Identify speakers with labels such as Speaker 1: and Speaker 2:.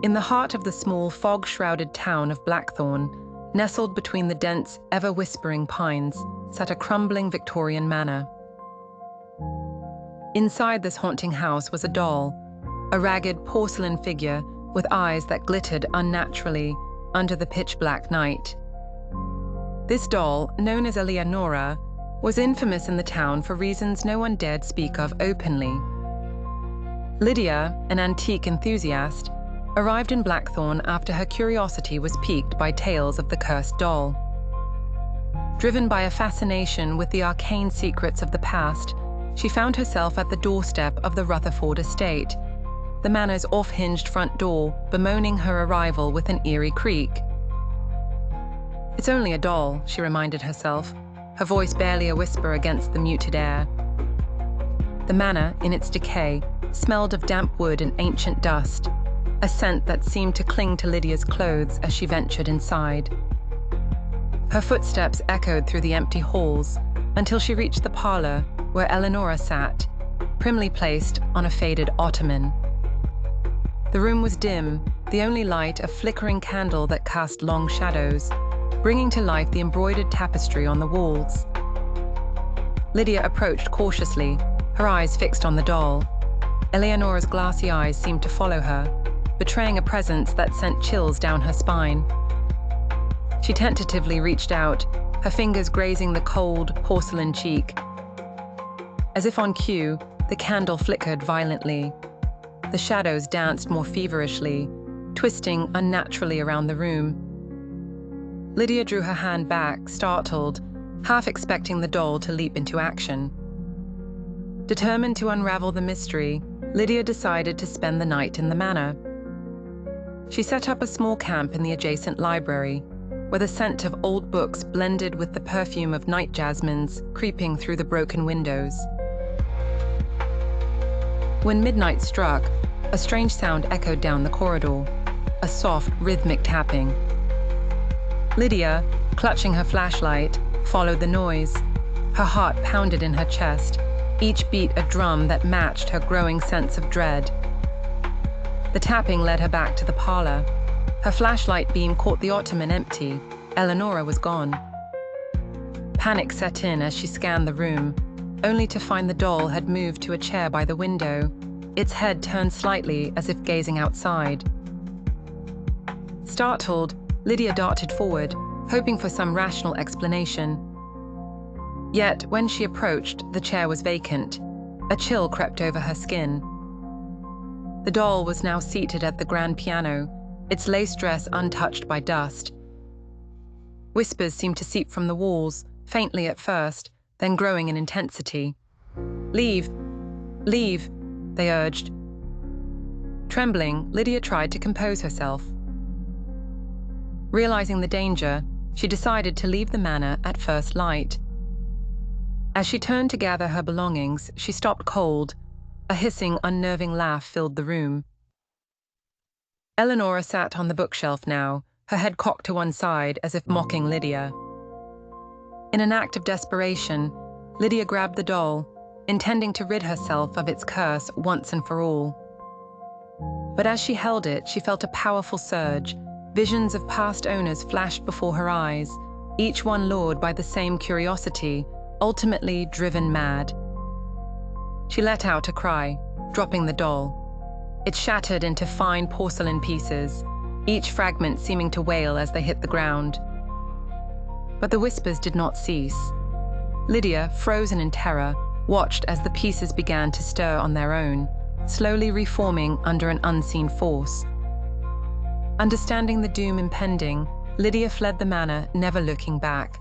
Speaker 1: In the heart of the small, fog-shrouded town of Blackthorn, nestled between the dense, ever-whispering pines, sat a crumbling Victorian manor. Inside this haunting house was a doll, a ragged porcelain figure with eyes that glittered unnaturally under the pitch-black night. This doll, known as Eleonora, was infamous in the town for reasons no one dared speak of openly. Lydia, an antique enthusiast, arrived in Blackthorn after her curiosity was piqued by tales of the cursed doll. Driven by a fascination with the arcane secrets of the past, she found herself at the doorstep of the Rutherford estate, the manor's off-hinged front door bemoaning her arrival with an eerie creak. "It's only a doll," she reminded herself, her voice barely a whisper against the muted air. The manor, in its decay, smelled of damp wood and ancient dust, a scent that seemed to cling to Lydia's clothes as she ventured inside. Her footsteps echoed through the empty halls until she reached the parlor where Eleonora sat, primly placed on a faded ottoman. The room was dim, the only light a flickering candle that cast long shadows, bringing to life the embroidered tapestry on the walls. Lydia approached cautiously, her eyes fixed on the doll. Eleonora's glassy eyes seemed to follow her, betraying a presence that sent chills down her spine. She tentatively reached out, her fingers grazing the cold, porcelain cheek. As if on cue, the candle flickered violently. The shadows danced more feverishly, twisting unnaturally around the room. Lydia drew her hand back, startled, half expecting the doll to leap into action. Determined to unravel the mystery, Lydia decided to spend the night in the manor. She set up a small camp in the adjacent library, where the scent of old books blended with the perfume of night jasmines creeping through the broken windows. When midnight struck, a strange sound echoed down the corridor, a soft, rhythmic tapping. Lydia, clutching her flashlight, followed the noise. Her heart pounded in her chest, each beat a drum that matched her growing sense of dread. The tapping led her back to the parlor. Her flashlight beam caught the ottoman empty. Eleonora was gone. Panic set in as she scanned the room, only to find the doll had moved to a chair by the window, its head turned slightly as if gazing outside. Startled, Lydia darted forward, hoping for some rational explanation. Yet, when she approached, the chair was vacant. A chill crept over her skin. The doll was now seated at the grand piano, its lace dress untouched by dust. Whispers seemed to seep from the walls, faintly at first, then growing in intensity. "Leave! Leave!" they urged. Trembling, Lydia tried to compose herself. Realizing the danger, she decided to leave the manor at first light. As she turned to gather her belongings, she stopped cold. A hissing, unnerving laugh filled the room. Eleonora sat on the bookshelf now, her head cocked to one side as if mocking Lydia. In an act of desperation, Lydia grabbed the doll, intending to rid herself of its curse once and for all. But as she held it, she felt a powerful surge. Visions of past owners flashed before her eyes, each one lured by the same curiosity, ultimately driven mad. She let out a cry, dropping the doll. It shattered into fine porcelain pieces, each fragment seeming to wail as they hit the ground. But the whispers did not cease. Lydia, frozen in terror, watched as the pieces began to stir on their own, slowly reforming under an unseen force. Understanding the doom impending, Lydia fled the manor, never looking back.